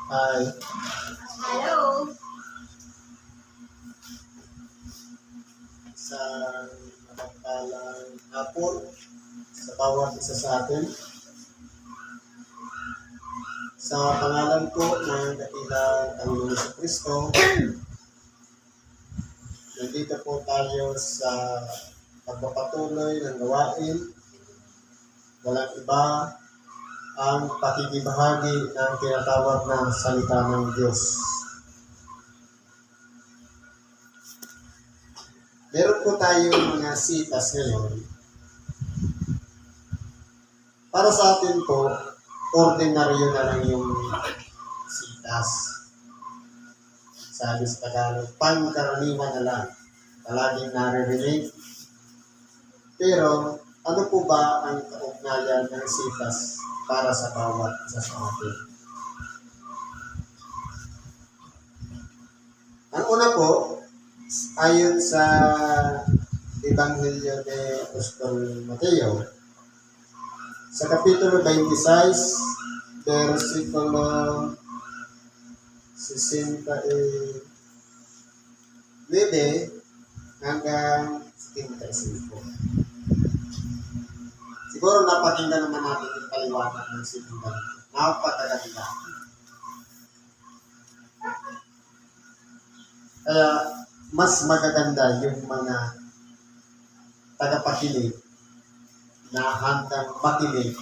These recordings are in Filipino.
Ay, Hello. sa mapagpalang hapon sa bawat isa sa atin. Sa pangalan po ng dakilang Panginoon sa Kristo, nandito po tayo sa pagpapatuloy ng gawain. Walang iba ang pakikibahagi ng tinatawag na salita ng Diyos. Meron po tayong mga sitas ngayon. Para sa atin po, ordinaryo na lang yung sitas. Sabi sa Tagalog, pangkaraniwan na lang. Palaging naririnig. Pero, ano po ba ang kaugnayan ng sitas para sa bawat isa sa atin? Ang una po, ayon sa Ebanghelyo de Apostol Mateo, sa Kapitulo 26, versikulo 69 hanggang 75. Siguro napakinggan naman natin yung paliwanag ng sinulan. Napakaganda. Kaya, mas magaganda yung mga tagapakinig na handang makinig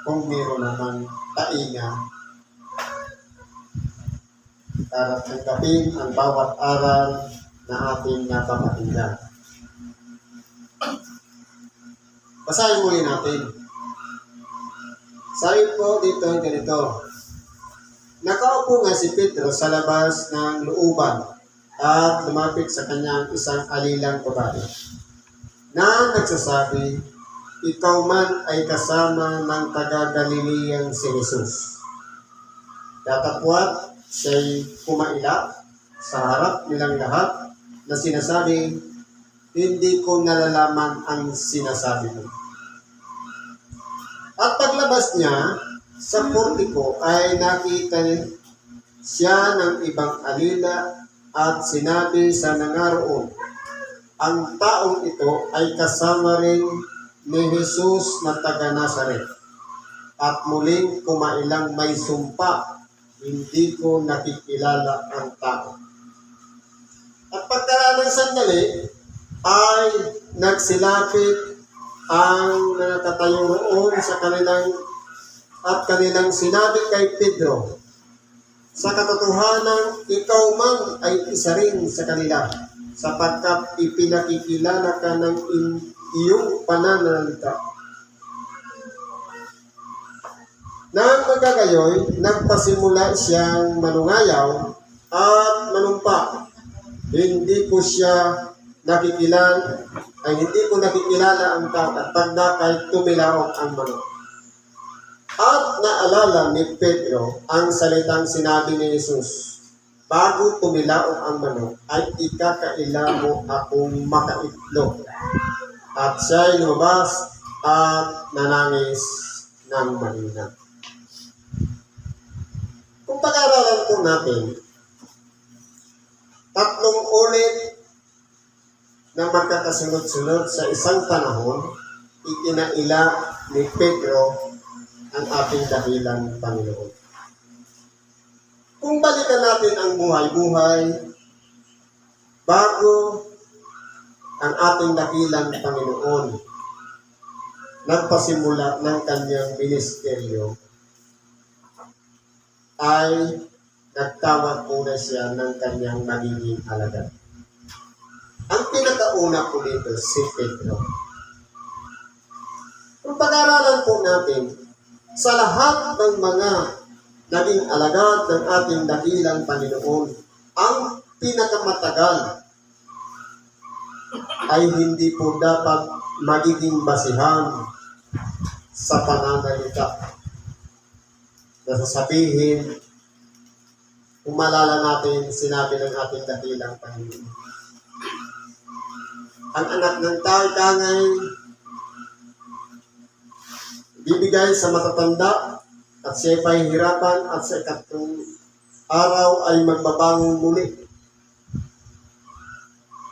kung meron namang tainga para tanggapin ang bawat aral na ating napapakinggan. Basahin muli natin. Sabi po dito, ganito. Nakaupo nga si Pedro sa labas ng looban at lumapit sa kanya isang alilang babae na nagsasabi, ikaw man ay kasama ng taga-Galileyang si Jesus. Datapwat siya'y kumailap sa harap nilang lahat na sinasabi, hindi ko nalalaman ang sinasabi mo. At paglabas niya sa portiko ay nakita siya ng ibang alila at sinabi sa nangaroon, ang taong ito ay kasama rin ni Jesus na taga Nazaret. At muling kumailang may sumpa, hindi ko nakikilala ang tao. At pagkaraan ng sandali, ay nagsilapit ang nakatayo roon sa kanilang sinabi kay Pedro, sa katotohanan, ikaw man ay isa rin sa kanila, sapagkat ipinakikilala ka ng iyong pananalita. Nang magkagayoy, nagpasimula siyang manungayaw at manumpa. Hindi ko nakikilala ang tao at pagdakay tumilaok ang manok. At naalala ni Pedro ang salitang sinabi ni Jesus, bago tumilaok ang manok, ay ikakaila mo akong makaitlog. At siya'y lumabas at nanangis ng mahina. Kung pag-aralan po natin, 3 ulit na magkakasunod-sunod sa isang panahon, ikinaila ni Pedro ang ating dakilang Panginoon. Kung balikan natin ang buhay-buhay, bago ang ating dakilang Panginoon nagpasimula ng kanyang ministeryo, ay nagtawag muna siya ng kanyang magiging alagad. Ang pinakauna po dito, si Pedro. Kung pag-aralan po natin, sa lahat ng mga naging alagad ng ating dakilang Panginoon, ang pinakamatagal ay hindi po dapat magiging basihan sa pananalita. Nasasabihin, kung malala natin, sinabi ng ating dakilang Panginoon, ang anak ng tao kangay bibigay sa matatanda at siya pahihirapan at sa ikatlong araw ay magbabangon muli.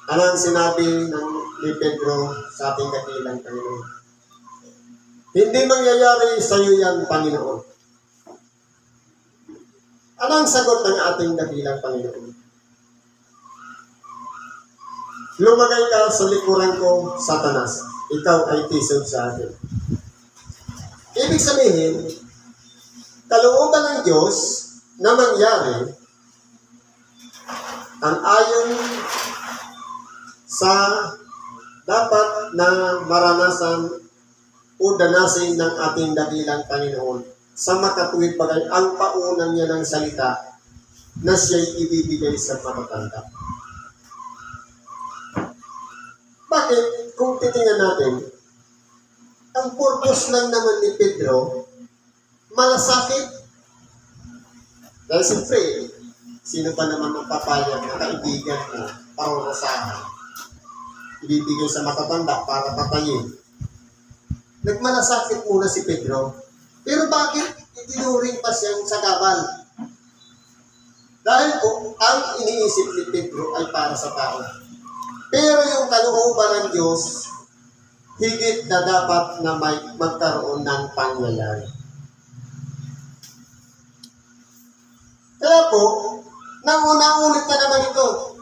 Ano ang sinabi ni Pedro sa ating dakilang Panginoon? Hindi mangyayari sa iyo yan, Panginoon. Ano ang sagot ng ating dakilang Panginoon? Lumagay ka sa likuran ko, Satanas. Ikaw ay tisod sa akin. Ibig sabihin, kalooban ng Diyos na mangyari ang ayon sa dapat na maranasan o danasin ng ating dakilang Panginoon sa makatuwid bagay ang paunan niya ng salita na siya'y ibibigay sa matatanda. Bakit? Kung titingnan natin, ang purpose lang naman ni Pedro, malasakit. Dahil siyempre, sino pa naman magpapayag na kaibigan mo para sa ibibigay sa matatanda para patayin. Nagmalasakit muna si Pedro. Pero bakit itinuring pa siyang sagabal? Dahil po, ang iniisip ni Pedro ay para sa tao. Pero yung kalooban ng Diyos, higit na dapat na may magkaroon ng pangyayari. Kaya po, nauna-ulit na naman ito.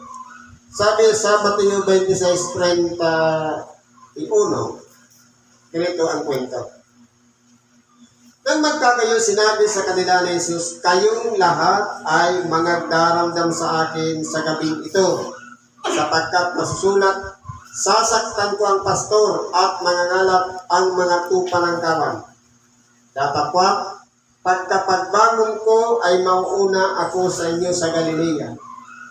Sabi sa Mateo 26:31, ganito ang kwento. Nang magkakayo, sinabi sa kanila ni Jesus, kayong lahat ay magdaramdam sa akin sa gabing ito, sapagkat nasusulat, sasaktan ko ang pastor at mangangalap ang mga tupa ng kawan. Datapwat, pagkapagbangon ko ay mauuna ako sa inyo sa Galilea.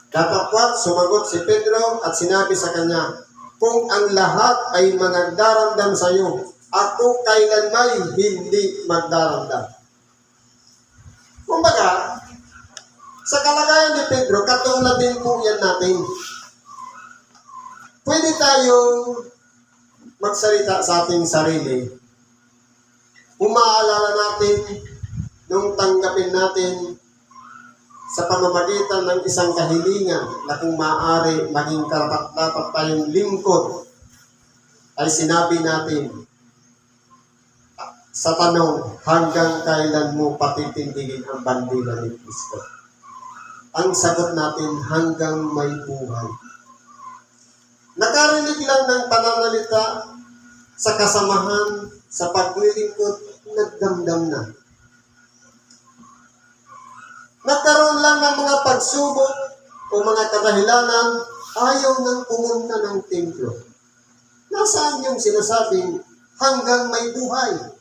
Datapwat, sumagot si Pedro at sinabi sa kanya, kung ang lahat ay magdaramdam sa iyo, ako kailanmay hindi magdaramdam. Kumbaga, sa kalagayan ni Pedro, katulad din po yan natin. Pwede tayong magsalita sa ating sarili. Umaalala natin nung tanggapin natin sa pamamagitan ng isang kahilingan na kung maaari maging karapat-dapat tayong lingkod, ay sinabi natin sa tanong, hanggang kailan mo patitindigin ang bandila ni Kristo? Ang sagot natin, hanggang may buhay. Nakarinig lang ng pananalita sa kasamahan, sa paglilingkod, nagdamdam na. Nagkaroon lang ng mga pagsubok o mga kadahilanan, ayaw nang pumunta ng templo. Nasaan yung sinasabing hanggang may buhay?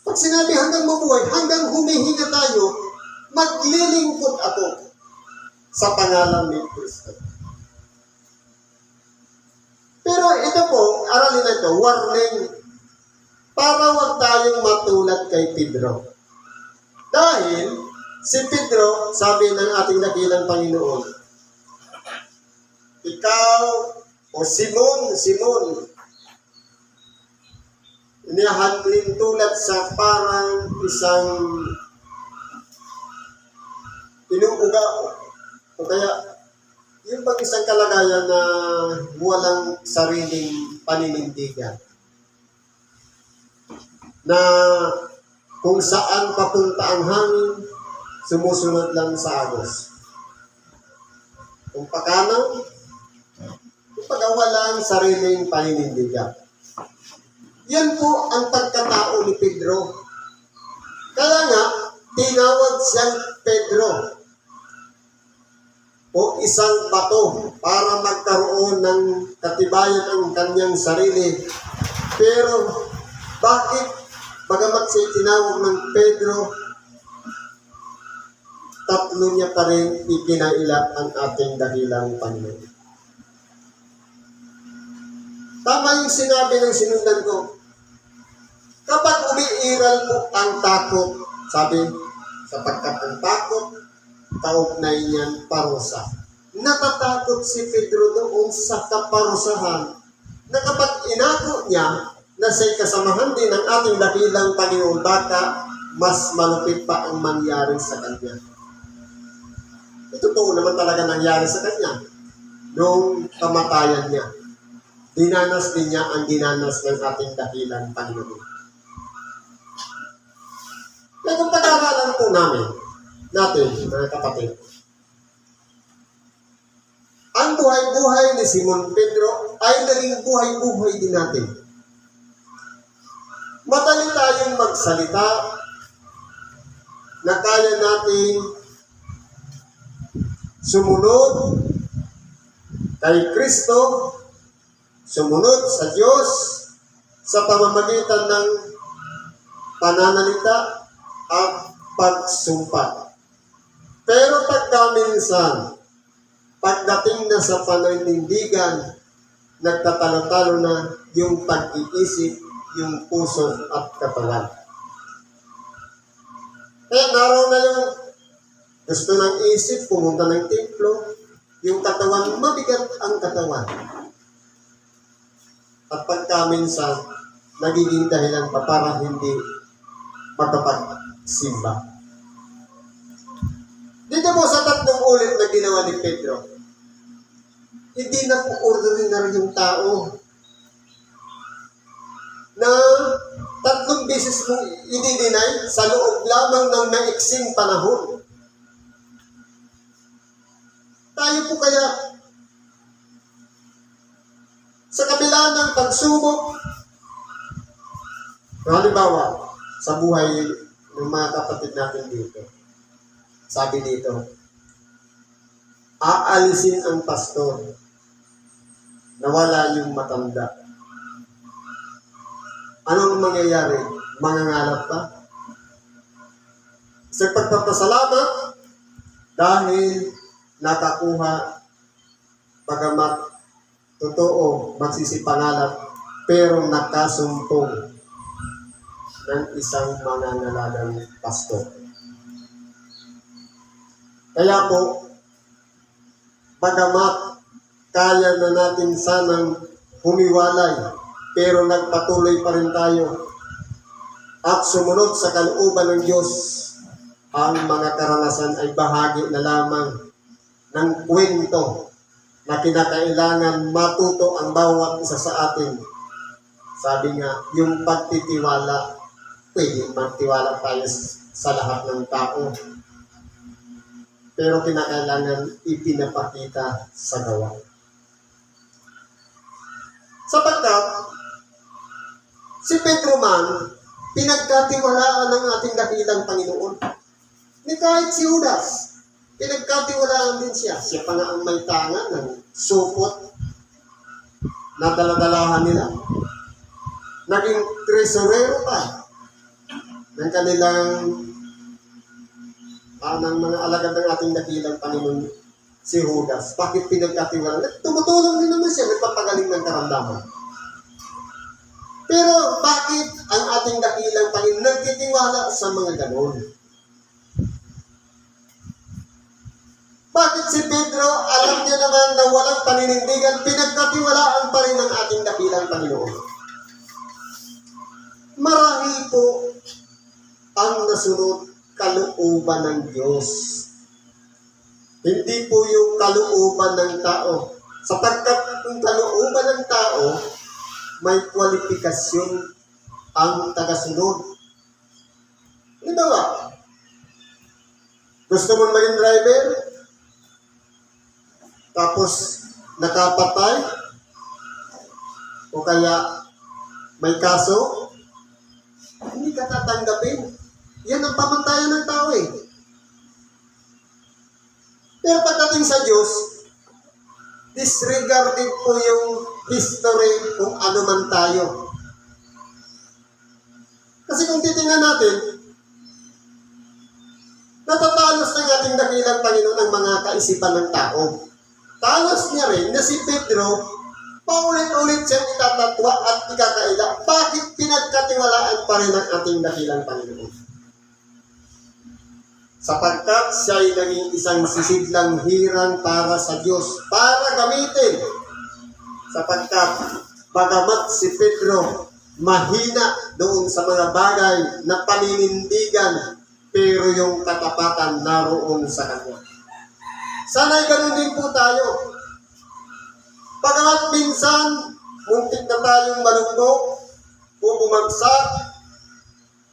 Pag sinabi hanggang mabuhay, hanggang humihinga tayo, maglilingkod ako sa pangalan ni Kristo. Pero ito po, aralin na ito, warning, para wag tayong matulad kay Pedro. Dahil si Pedro, sabi ng ating dakilang Panginoon, ikaw o Simon, inihahalin tulad sa parang isang inuuga o kaya yung pag isang kalagayan na walang sariling paninindigan. Na kung saan papunta ang hangin, sumusunod lang sa agos. Kung pakanan, kung pagawalang sariling paninindigan. Yan po ang pagkatao ni Pedro. Kaya nga, tinawag siyang Pedro o isang bato para magkaroon ng katibayan ang kanyang sarili. Pero bakit bagamat siya tinawag ng Pedro, tatlo niya pa rin ikinaila ang ating dakilang Panginoon. Tama yung sinabi ng sinundan ko. Kapag umiiral mo ang takot, sabi, sapagkat ang takot, kaugnay niyan parusa. Natatakot si Pedro doon sa kaparusahan na kapag inako niya na siya'y kasamahan din ng ating dakilang Panginoon, baka mas malupit pa ang mangyari sa kanya. Ito po naman talaga nangyari sa kanya. Noong kamatayan niya, dinanas din niya ang dinanas ng ating dakilang Panginoon. Kaya kung pag-aaralan po natin, mga kapatid, ang buhay-buhay ni Simon Pedro ay naging buhay-buhay din natin. Madali tayong magsalita na kaya natin sumunod kay Kristo, sumunod sa Diyos sa pamamagitan ng pananalita at pagsumpa. Pero pagkaminsan, pagdating na sa pananindigan, nagtatalo-talo na yung pag-iisip, yung puso at katawan. Kaya naraw na yung gusto ng isip, pumunta ng templo, yung katawan, mabigat ang katawan. At pagkaminsan, nagiging dahilan pa para hindi makapagsimba. Dito po sa 3 ulit na ginawa ni Pedro, hindi na po ordinary yung tao na 3 beses mong i-deny sa loob lamang ng maiksing panahon. Tayo po kaya sa kabila ng pagsubok, halimbawa, sa buhay ng mga kapatid natin dito, sabi dito, aalisin ang pastor, nawala yung matanda. Anong mangyayari? Mangangalap pa? Sa pagpapasalamat, dahil nakakuha, bagamat totoo, magsisipangalap, pero nakasumpong ng isang mangangaladang pastor. Kaya po, bagamat kaya na natin sanang humiwalay, pero nagpatuloy pa rin tayo at sumunod sa kalooban ng Diyos, ang mga karanasan ay bahagi na lamang ng kwento na kinakailangan matuto ang bawat isa sa atin. Sabi nga, yung pagtitiwala, pwede magtiwala tayo sa lahat ng tao. Pero kinakailangan ipinapakita sa gawa. Sapagkat, si Pedro man, pinagkatiwalaan ng ating dakilang Panginoon. Ni kahit si Judas, pinagkatiwalaan din siya. Siya pa nga ang may tangan ng supot na daladalahan nila. Naging tresorero pa ng kanilang ng mga alagad ng ating dakilang Panginoon, si Judas. Bakit pinagkatiwalaan? Tumutulong din naman siya, nagpapagaling ng karamdaman. Pero bakit ang ating dakilang Panginoon nagtitiwala sa mga ganon? Bakit si Pedro, alam niya naman na walang paninindigan, pinagkatiwalaan pa rin ng ating dakilang Panginoon? Marahil po ang nasunod kalooban ng Diyos. Hindi po yung kalooban ng tao. Sapagkat yung kalooban ng tao, may kwalifikasyon ang tagasunod. Hindi ba? Gusto mo maging driver? Tapos nakapatay? O kaya may kaso? Hindi ka tatanggapin. Yan ang pamantayan ng tao eh. Pero pagdating sa Diyos, disregarded po yung history kung ano man tayo. Kasi kung titingnan natin, natatalos ng ating dakilang Panginoon ang mga kaisipan ng tao. Talos niya rin na si Pedro, paulit-ulit siyang itatatwa at ikakaila. Bakit pinagkatiwalaan pa rin ang ating dakilang Panginoon? Sapagkat siya ay naging isang sisidlang hirang para sa Diyos, para gamitin. Sapagkat bagamat si Pedro mahina doon sa mga bagay na paninindigan, pero yung katapatan naroon sa Kanya. Sana'y ganun din po tayo. Pagamat minsan, muntik na tayong malugmok, o bumagsak,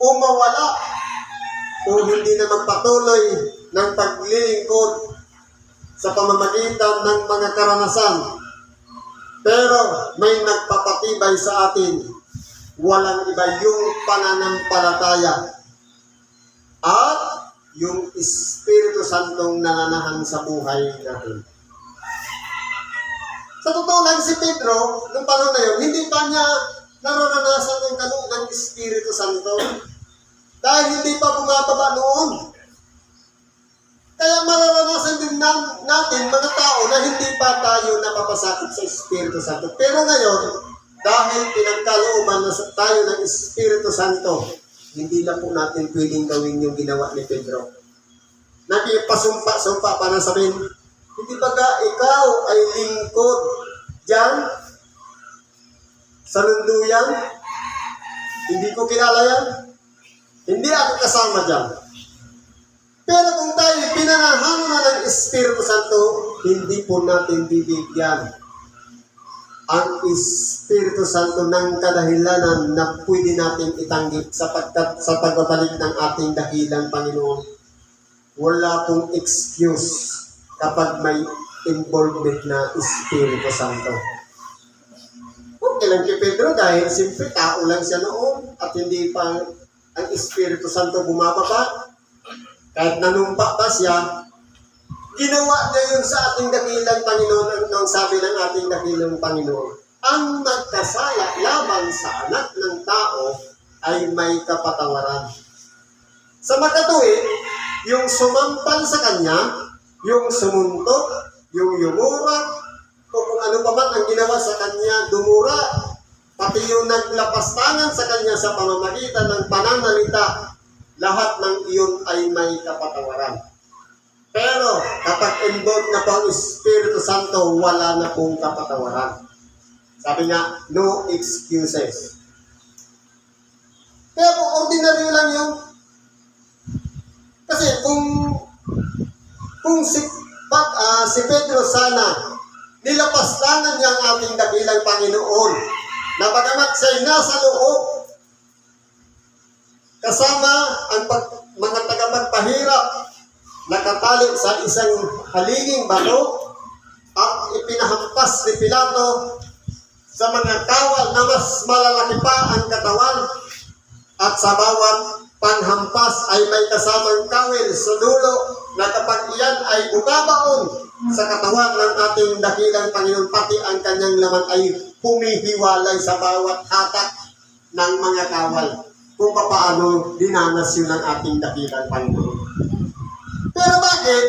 o mawala, o hindi na magpatuloy ng paglilingkod sa pamamagitan ng mga karanasan. Pero may nagpapatibay sa atin, walang iba yung pananampalataya at yung Espiritu Santong nananahan sa buhay natin. Sa totoo lang, si Pedro, nung panahon na yun, hindi pa niya nararanasan yung ganun ng Espiritu Santo dahil hindi pa bumababa noon. Kaya mararanasan din natin mga tao na hindi pa tayo napapasakit sa Espiritu Santo. Pero ngayon, dahil pinagkalooban na tayo ng Espiritu Santo, hindi na po natin pwedeng gawin yung ginawa ni Pedro. Nagipasumpa-sumpa pa na sabihin, hindi ba ikaw ay lingkod dyan sa lunduyan? Hindi ko kilala yan. Hindi ako kasama dyan. Pero kung tayo pinanahan na ng Espiritu Santo, hindi po natin bibigyan ang Espiritu Santo ng kadahilanan na pwede natin itanggi sapagkat sa pagbabalik ng ating dahilang Panginoon, wala pong excuse kapag may involvement na Espiritu Santo. Okay lang kay Pedro dahil simple tao lang siya noon at hindi pa ang Espiritu Santo bumababa. Kahit nanumpa pa siya, ginawa niya yun sa ating dakilang Panginoon ang sabi ng ating dakilang Panginoon. Ang nagkasala laban sa anak ng tao ay may kapatawaran. Sa makatuwid, yung sumampal sa kanya, yung sumuntok, yung yumurak, o kung ano pa man ang ginawa sa kanya, dumura, pati yung naglapastangan sa kanya sa pamamagitan ng pananalita, lahat ng iyon ay may kapatawaran. Pero kapag involved na po ang Espiritu Santo, wala na pong kapatawaran. Sabi nga, no excuses. Kaya po, ordinary lang yun. Kasi kung si Pedro sana, nilapastangan niya ang ating dakilang Panginoon, na bagamat siya'y nasa loob, kasama ang mga tagapagpahirap, nakatali sa isang halinging bato at ipinahampas ni Pilato sa mga kawal na mas malalaki pa ang katawan at sa bawat panghampas ay may kasamang kawil sa dulo na kapag iyan ay bumabaon sa katawan ng ating dakilang Panginoon, pati ang kanyang laman ay humihiwalay sa bawat hatak ng mga kawal kung paano dinanas yun ng ating dakilang Panginoon. Pero bakit?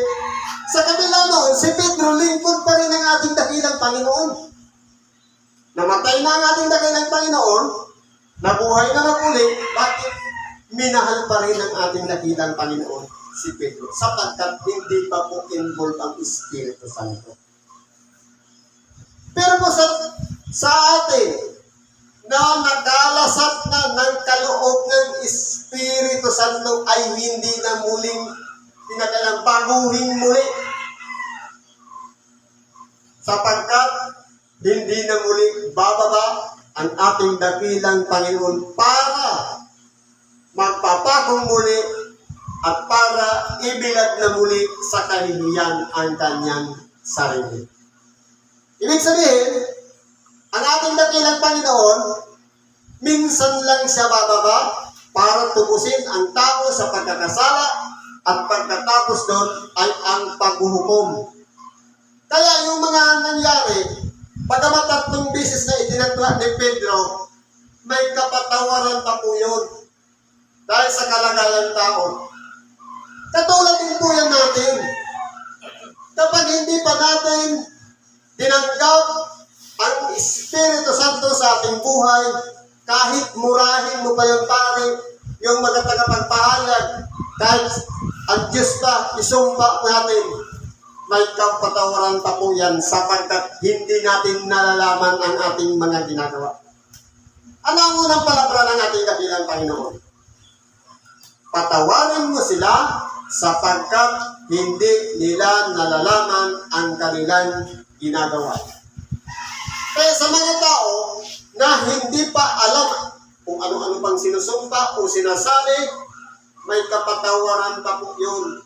Sa kabila noon, si Pedro lingkod pa rin ang ating dakilang Panginoon. Namatay na ang ating dakilang Panginoon, nabuhay na uli, bakit? Minahal pa rin ang ating dakilang Panginoon si Pedro, sapagkat hindi pa po involved ang Espiritu Santo. Pero po sa atin, na nakalasat na ng kaloob ng Espiritu Santo ay hindi na muling pinagalang baguhin muli. Sapagkat hindi na muli bababa ang ating dakilang Panginoon para magpapakong muli at para ibilad na muli sa kahihiyan ang kanyang sarili. Ibig sabihin, ang ating dakilang Panginoon, minsan lang siya bababa para tubusin ang tao sa pagkakasala at pagkatapos doon ay ang paghuhukom. Kaya yung mga nangyari, pagkamat 3 beses na itinatwa ni Pedro, may kapatawaran pa po yun dahil sa kalagayan tao. Katulad din po yan natin. Kapag hindi pa natin tinanggap ang Espiritu Santo sa ating buhay, kahit murahin mo pa yung pare, yung mga tagapagpahayag, kahit ang Diyos pa, isumpa natin, may kapatawaran pa po yan sapagkat hindi natin nalalaman ang ating mga ginagawa. Ano ang unang palabra ng ating dakilang Panginoon? Patawarin mo sila sapagkat hindi nila nalalaman ang kanilang ginagawa. Kaya sa mga tao na hindi pa alam kung ano-ano pang sinusumpa o sinasabi, may kapatawaran pa po yun.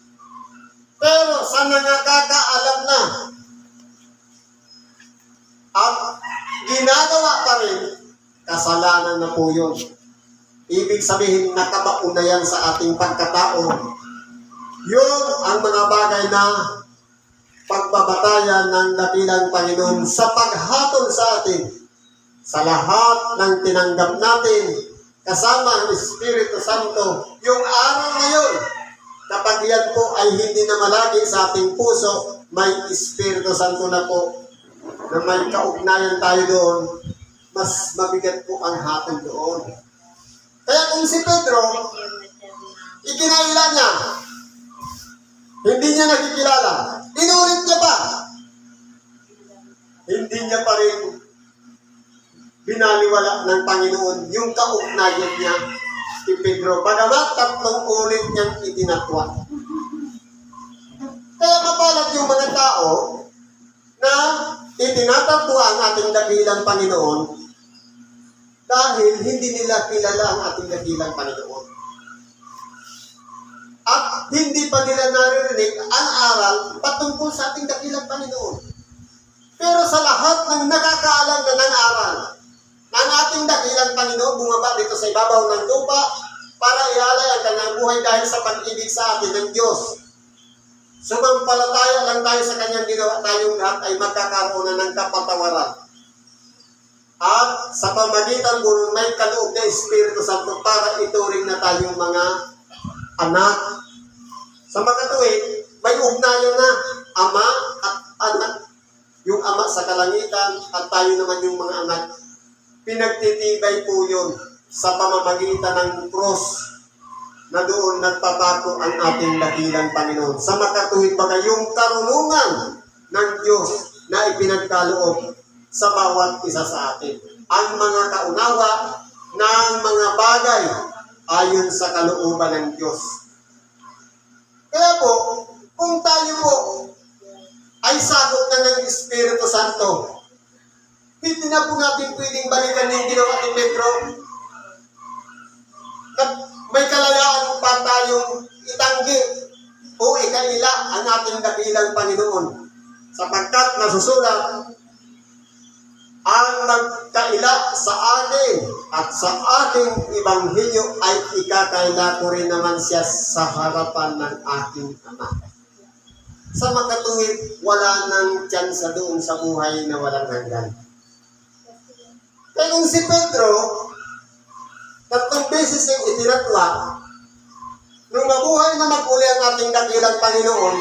Pero sa nakakaalam na at ginagawa pa rin, kasalanan na po yun. Ibig sabihin, nakabaon na yan sa ating pagkatao. Yun ang mga bagay na pagbabatayan ng dakilang Panginoon sa paghatol sa atin. Sa lahat ng tinanggap natin, kasama ang Espiritu Santo, yung araw ngayon, kapag yan po ay hindi na malagi sa ating puso, may Espiritu Santo na po, na may kaugnayan tayo doon, mas mabigat po ang hatol doon. Kaya kung si Pedro, ikinaila niya, hindi niya nakikilala, inulit niya pa, hindi niya pa rin binaliwala ng Panginoon yung kaugnayan niya kay Pedro. Bagamat 3 ulit niyang itinatwa. Kaya mapalad yung mga tao na itinatatwa ang ating dakilang Panginoon dahil hindi nila kilala ang ating dakilang Panginoon. At hindi pa nila naririnig ang aral patungkol sa ating dakilang Panginoon. Pero sa lahat ng nakakaalam na ng aral, ng ating dakilang Panginoon bumaba dito sa ibabaw ng lupa para ialay ang kanyang buhay dahil sa pag-ibig sa atin ng Diyos. Sumampalataya lang tayo sa kanyang ginawa, tayong lahat ay magkakaroon na ng kapatawaran. At sa pamagitan mo may kaloob na Espiritu Santo para ituring na tayong mga anak. Sa makatuwid, may ugnayan na ama at anak. Yung ama sa kalangitan at tayo naman yung mga anak. Pinagtitibay po yun sa pamamagitan ng cross na doon nagpapako ang ating dakilang Panginoon. Sa makatuwid bagay yung karunungan ng Diyos na ipinagkaloob sa bawat isa sa atin. Ang mga kaunawa ng mga bagay ayon sa kalooban ng Diyos. Kaya po, kung tayo po ay sagot na ng Espiritu Santo, hindi na po natin pwedeng balikan yung ginawa ni Pedro. May kalayaan pa tayong itanggi o ikaila ang ating dakilang Panginoon. Sapagkat nasusulat, ang nagkaila sa akin at sa aking Ebanghelyo ay ikakaila ko rin naman siya sa harapan ng aking Ama. Sa makatuwid, wala nang tsansa doon sa buhay na walang hanggan. Kaya kung si Pedro, 3 beses yung itinatwa, nung mabuhay na maguli ang ating dakilang Panginoon,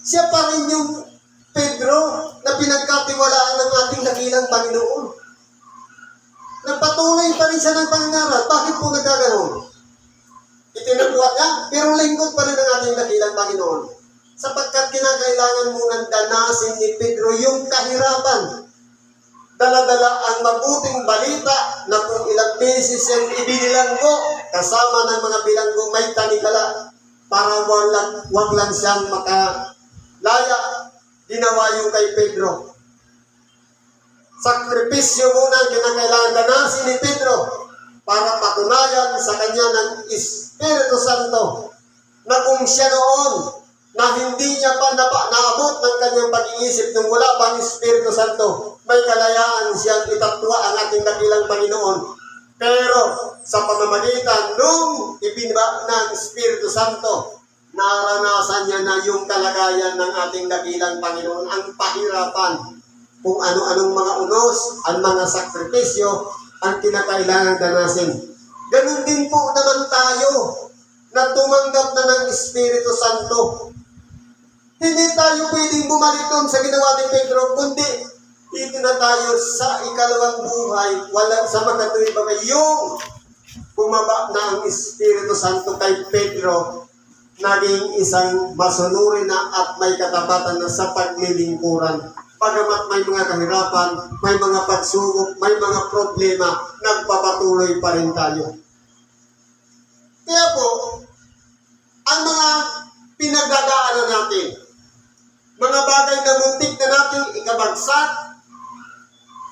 siya pa rin yung Pedro na pinagkatiwalaan ng ating dakilang Panginoon. Nagpatuloy pa rin siya ng pangaral. Bakit po nagkaganon? Itinatwa niya, pero lingkod pa rin ang ating dakilang Panginoon. Sapagkat kinakailangan munang danasin ni Pedro yung kahirapan. Dala-dala ang mabuting balita na kung ilang beses yung ibinilanggo, kasama ng mga bilanggo may tanikala para wag lang siyang makalaya. Ginawa yung kay Pedro. Sakripisyo muna ang kinakailangan danasin ni Pedro para patunayan sa kanya ng Espiritu Santo na kung siya noon na hindi niya pa naabot ng kanyang pag-iisip nung wala pang Espiritu Santo, may kalayaan siyang itatwa ang ating dakilang Panginoon. Pero sa pamamagitan nung ibinaba ng Espiritu Santo, naranasan niya na yung kalagayan ng ating dakilang Panginoon, ang pahirapan, kung ano-anong mga unos, ang mga sakripisyo, ang kinakailangan danasin. Ganun din po naman tayo na tumanggap na ng Espiritu Santo. Hindi tayo pwedeng bumalik doon sa ginawa ni Pedro, kundi dito na tayo sa ikalawang buhay, walang sa makatuwid ba yung bumaba na ang Espiritu Santo kay Pedro, naging isang masunuri na at may katapatan na sa paglilingkuran. Pagamat may mga kahirapan, may mga pagsubok, may mga problema, nagpapatuloy pa rin tayo. Kaya po, ang mga pinagdadaanan natin, mga bagay na muntik na natin ikabagsak,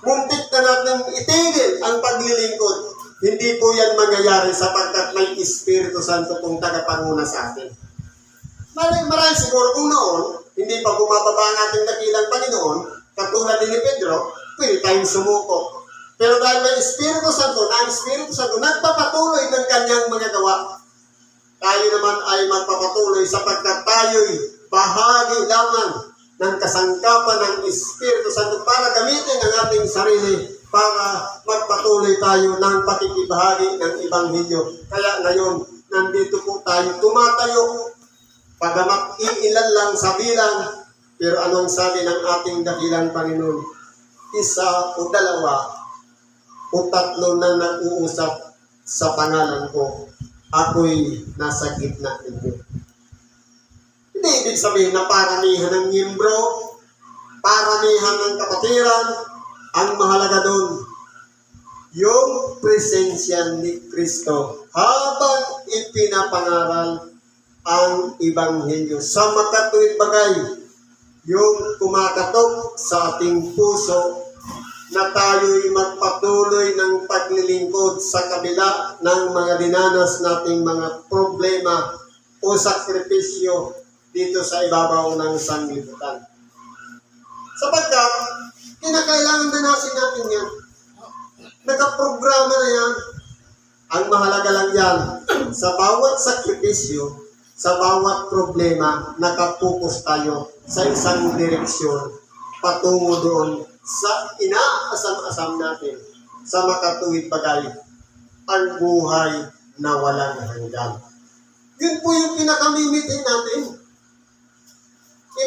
muntik na natin itigil ang paglilingkod, hindi po yan mangyayari sapagkat may Espiritu Santo pong tagapanguna sa atin. Marami siguro kung noon, hindi pa bumababa ang ating dakilang Panginoon, katulad ni Pedro, pwede tayong sumuko. Pero dahil may Espiritu Santo, na ang Espiritu Santo nagpapatuloy ng kanyang mga gawa, tayo naman ay magpapatuloy sapagkat tayo'y bahagi lamang ng kasangkapan ng Espiritu Santo para gamitin ang ating sarili para magpatuloy tayo ng pakikibahagi ng Ebanghelyo. Kaya ngayon, nandito po tayo, tumatayo, pagamat iilan lang sa bilang, pero anong sabi ng ating dakilang Panginoon? Isa o dalawa o tatlo na nag-uusap sa pangalan ko, ako'y nasa gitna ninyo. Hindi ibig sabihin na paramihan ng miyembro, paramihan ng kapatiran, ang mahalaga doon, yung presensya ni Kristo habang ipinapangaral ang Ebanghelyo. Sa makatuwid bagay, yung kumakatok sa ating puso na tayo'y magpatuloy ng paglilingkod sa kabila ng mga dinanas nating mga problema o sakripisyo dito sa ibabaw ng sanglibutan. Sapagkat, kinakailangan danasin natin yan. Nakaprograma na yan. Ang mahalaga lang yan, sa bawat sakripisyo, sa bawat problema, nakapokus tayo sa isang direksyon patungo doon sa inaasam-asam natin sa makatuwid bagay, ang buhay na walang hanggan. Yun po yung pinakamimitin natin.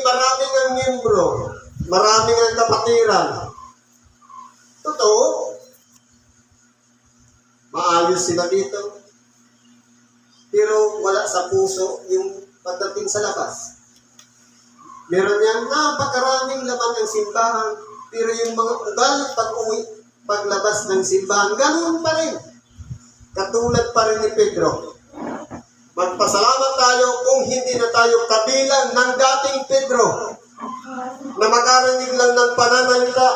Maraming ang miyembro, maraming ang kapatiran. Totoo, maayos sila dito. Pero wala sa puso yung pagdating sa labas. Meron niyang napakaraming laman ng simbahan, pero yung mga ugali pag-uwi, paglabas ng simbahan, ganoon pa rin. Katulad pa rin ni Pedro. Magpasalamat tayo kung hindi na tayo kabilang ng dating Pedro na makarinig lang ng pananalita,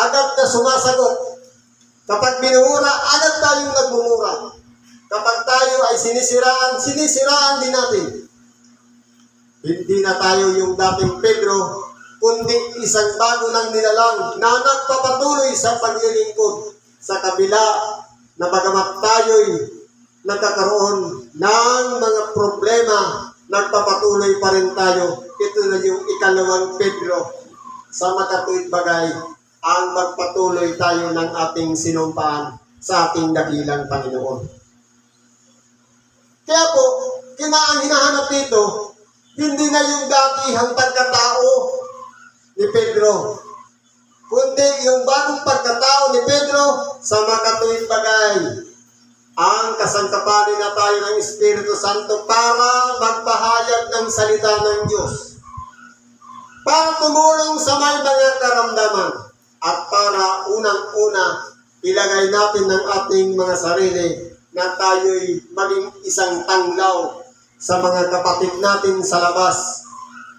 agad na sumasagot. Kapag binuhura, agad tayong nagmumura. Kapag tayo ay sinisiraan din natin. Hindi na tayo yung dating Pedro, kundi isang bago ng nilalang na nagpapatuloy sa paglilingkod sa kabila na bagamat tayo'y nagkakaroon ng mga problema, nagpapatuloy pa rin tayo. Ito na yung ikalawang Pedro sa makatuwid bagay, ang magpatuloy tayo ng ating sinumpaan sa ating dakilang Panginoon. Kaya po, ang hinahanap dito, hindi na yung datihang pagkatao ni Pedro, kundi yung bagong pagkatao ni Pedro sa makatuwid bagay, ang kasangkapanin na tayo ng Espiritu Santo para magpahayag ng salita ng Diyos, para tumulong sa may mga karamdaman, at para unang-una ilagay natin ng ating mga sarili na tayo'y maging isang tanglaw sa mga kapatid natin sa labas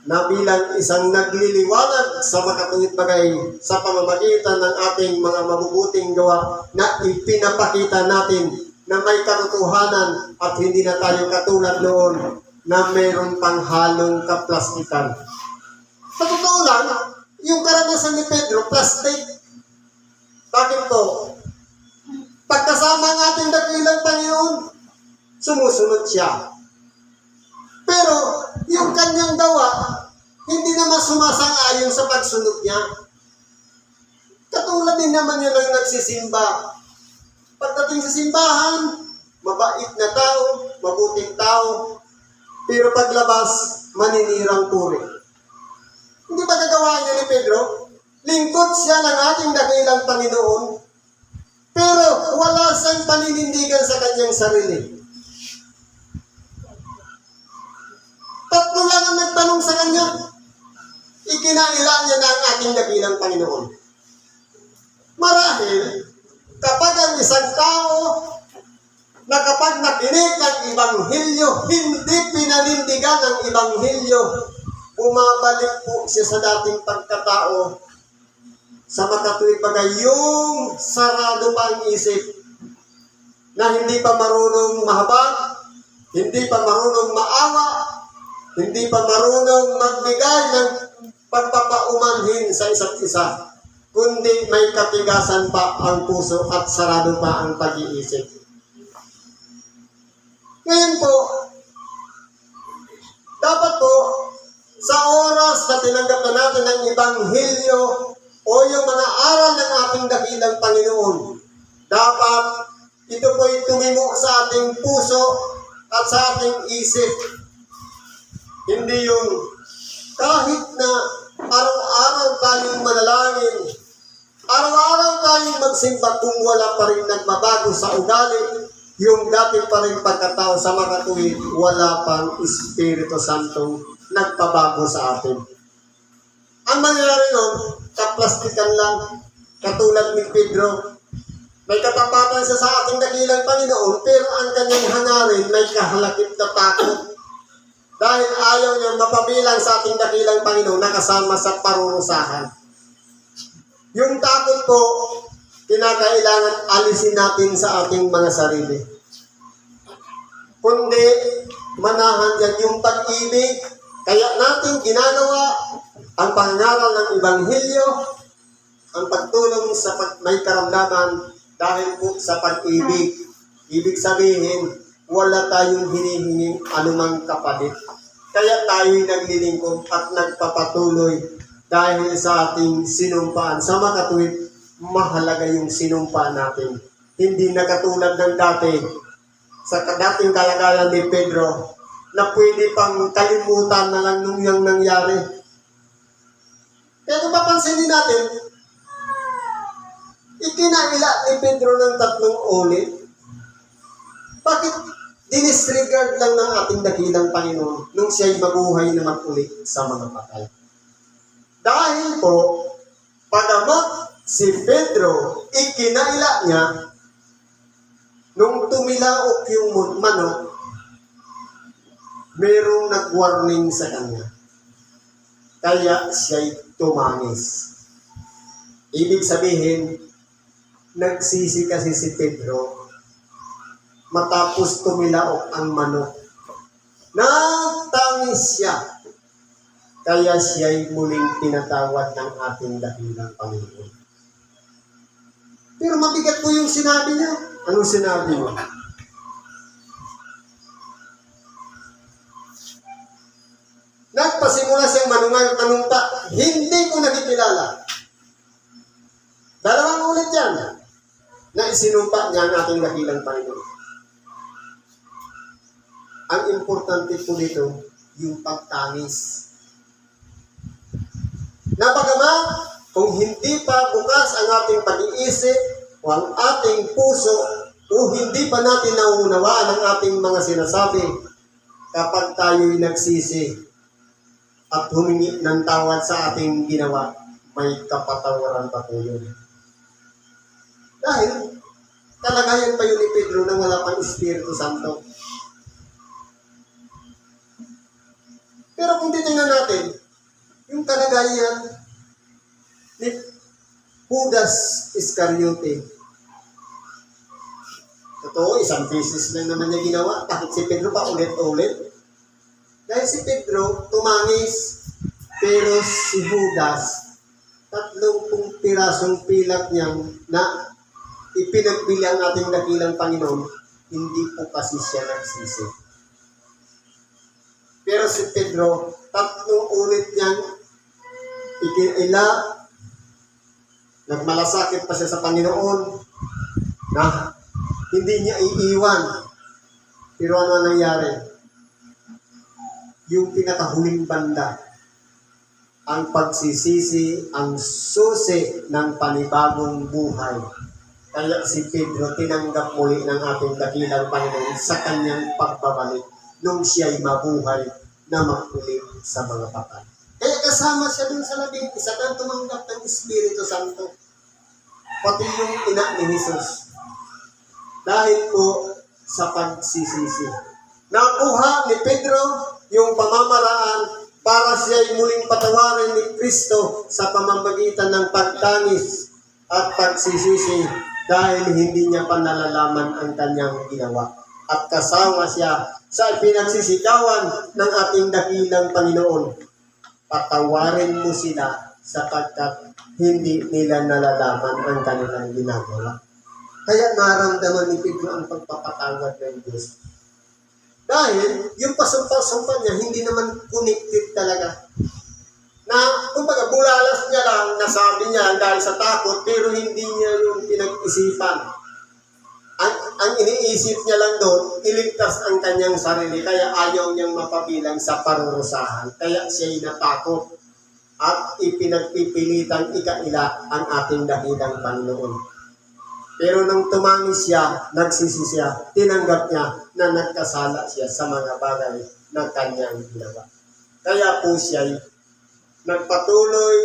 na bilang isang nagliliwanag sa makatuwid bagay sa pamamagitan ng ating mga mabubuting gawa na ipinapakita natin na may katotohanan at hindi na tayo katulad noon na mayroon pang halong kaplastikan. Sa totoo lang, yung karanasan ni Pedro, plastic. Bakit to? Pagkasama ng ating dakilang Panginoon, sumusunod siya. Pero, yung kanyang gawa, hindi naman sumasang-ayon sa pagsunod niya. Katulad din naman yun ang nagsisimba. Pagdating sa simbahan, mabait na tao, mabuting tao, pero paglabas, maninirang puri. Hindi ba gagawa niya ni Pedro? Lingkod siya ng ating dakilang Panginoon, pero wala siyang paninindigan sa kanyang sarili. Tatlo lang ang nagtanong sa kanya. ikinailan niya na ang ating dakilang Panginoon. Marahil, kapag ang isang tao na kapag nakinig ng Ibanghilyo, hindi pinanindigan ng Ibanghilyo, bumabalik po siya sa dating pagkatao sa makatuwid bagay yung sarado pa ang isip na hindi pa marunong mahabag, hindi pa marunong maawa, hindi pa marunong magbigay ng pagpapaumanhin sa isa't isa, kundi may katigasan pa ang puso at sarado pa ang pag-iisip. Ngayon po, dapat po, sa oras na tinanggap na natin ang Ibanghilyo o yung mga aral ng ating dakilang Panginoon, dapat ito po'y tumimo sa ating puso at sa ating isip. Hindi yung kahit na araw-araw tayong manalangin, araw-araw tayong magsimba kung wala pa rin nagbabago sa ugali, yung dati pa rin pagkatao sa makatuwid, wala pang Espiritu Santo nagpabago sa atin. Ang mangyayari nun, kaplastikan lang, katulad ni Pedro. May katapatan siya sa ating dakilang Panginoon, pero ang kanyang hangarin may kahalakip na takot. Dahil ayaw niya mapabilang sa ating dakilang Panginoon na kasama sa parurusahan. Yung takot po, kinakailangan alisin natin sa ating mga sarili. Kundi, manahan yan yung pag-ibig. Kaya natin ginagawa ang pangaral ng Ibanghilyo, ang pagtulong sa may karamdaman dahil po sa pag-ibig. Ibig sabihin, wala tayong hinihinging anumang kapalit. Kaya tayo'y naglilingkod at nagpapatuloy dahil sa ating sinumpaan. Sa makatuwid, mahalaga yung sinumpaan natin. Hindi na katulad ng dati, sa dating kalagayan ni Pedro, na pwede pang kalimutan na lang nung yung nangyari. Kaya kung papansinin natin, ikinaila ni Pedro ng 3 ulit. Bakit dinisregard lang ng ating dakilang Panginoon nung siya'y mabuhay na mag-ulit sa mga patay? Dahil po, pagamat si Pedro, ikinaila niya, nung tumilaok yung manok, merong nag-warning sa kanya. Kaya siya'y tumangis. Ibig sabihin, nagsisi kasi si Pedro matapos tumilaok ang manok. Nagtangis siya. Kaya siya'y muling tinatawad ng ating dakilang Panginoon. Pero mabigat po yung sinabi niya. Anong sinabi mo? Nagpasimula siyang manumpa, hindi ko nakikilala. 2 ulit yan na isinumpa niya ang ating dakilang Panginoon. Ang importante po dito, yung pagtangis. Napagamat, kung hindi pa bukas ang ating pag-iisip o ang ating puso o hindi pa natin nauunawaan ang ating mga sinasabi, kapag tayo'y nagsisi at humingi ng tawad sa ating ginawa, may kapatawaran pa po yun. Dahil, kalagayan pa yun ni Pedro na wala pang Espiritu Santo. Pero kung titingnan natin, yung kalagayan ni Judas Iscariote, totoo, 1 beses lang naman niya ginawa. Bakit si Pedro pa ulit-ulit? Dahil si Pedro tumangis, pero si Judas, 30 pirasong pilak niyang na ipinagbili ang ating dakilang Panginoon, hindi po kasi siya nagsisi. Pero si Pedro, 3 ulit niyang ikinaila, nagmalasakit pa siya sa Panginoon, na hindi niya iiwan. Pero ano nangyari? Yung pinakahuling banda, ang pagsisisi, ang susi ng panibagong buhay. Kaya si Pedro tinanggap muli ng ating dakilang Panginoon sa kanyang pagbabalik nung siya'y mabuhay na makulit sa mga patay. Kaya kasama siya dun sa 11 na tumanggap ng Espiritu Santo. Pati yung ina ni Jesus. Dahil po sa pagsisisi. Nakuha ni Pedro yung pamamaraan para siya'y muling patawarin ni Kristo sa pamamagitan ng pagtangis at pagsisisi dahil hindi niya pa nalalaman ang kanyang ginawa. At kasama siya sa pinagsisikawan ng ating dakilang Panginoon. Patawarin mo sila sapagkat hindi nila nalalaman ang kanilang ginagawa. Kaya naramdaman ni Pedro ang pagpapatawad ng Diyos. Dahil yung pasumpa-sumpa niya, hindi naman connected talaga. Na, kumbaga, bulalas niya lang, nasabi niya dahil sa takot, pero hindi niya yung pinag-isipan. Ang iniisip niya lang doon, iligtas ang kanyang sarili, kaya ayaw niyang mapabilang sa parurusahan. Kaya siya'y natakot at ipinagpipilitang ikaila ang ating dakilang Panginoon. Pero nang tumangis siya, nagsisi siya, tinanggap niya na nagkasala siya sa mga bagay na kanyang ginawa. Kaya po siya'y nagpatuloy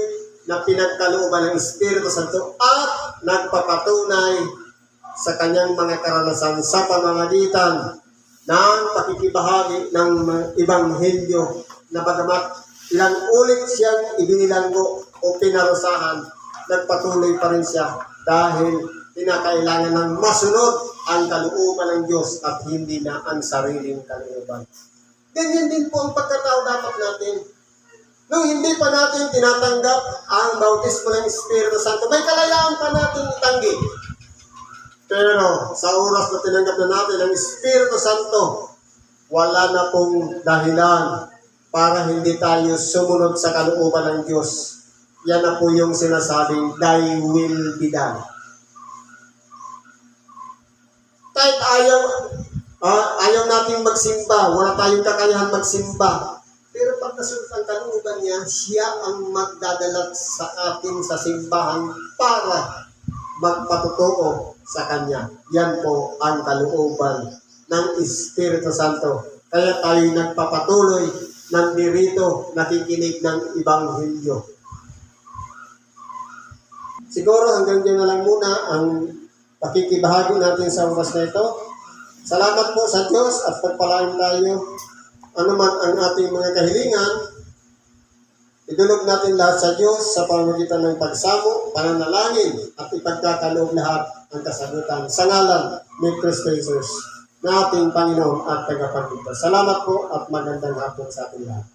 na pinagkalooban ng Espiritu Santo at nagpapatunay sa kanyang mga karanasan sa pamamagitan ng pakikibahagi ng Ebanghelyo na bagamat ilang ulit siyang ibinilanggo o pinarusahan, nagpatuloy pa rin siya dahil kinakailangan ng masunod ang kalooban ng Diyos at hindi na ang sariling kalooban. Ganyan din po ang pagkatao dapat natin. Nung hindi pa natin tinatanggap ang bautismo ng Espiritu Santo, may kalayaan pa natin itanggi. Pero sa oras na tinanggap na natin ang Espiritu Santo, wala na pong dahilan para hindi tayo sumunod sa kalooban ng Diyos. Yan na po yung sinasabing, thy will be done. Kahit ayaw nating magsimba, wala tayong kakayahan magsimba. Pero pag nasunod ang kalooban niya, siya ang magdadala sa atin sa simbahan para magpatotoo sa Kanya. Yan po ang kalooban ng Espiritu Santo. Kaya tayo nagpapatuloy ng dirito, nakikinig ng Ebanghelyo. Siguro hanggang dyan na lang muna ang pakikibahagi natin sa oras na ito. Salamat po sa Diyos at pagpalain tayo. Ano man ang ating mga kahilingan, idulog natin lahat sa Diyos sa pamamagitan ng pagsamo, pananalangin at ipagkakaloob lahat ang kasagutan sa ngalan ni Kristo Jesus na ating Panginoon at Tagapagligtas. Salamat po at magandang hapon sa ating lahat.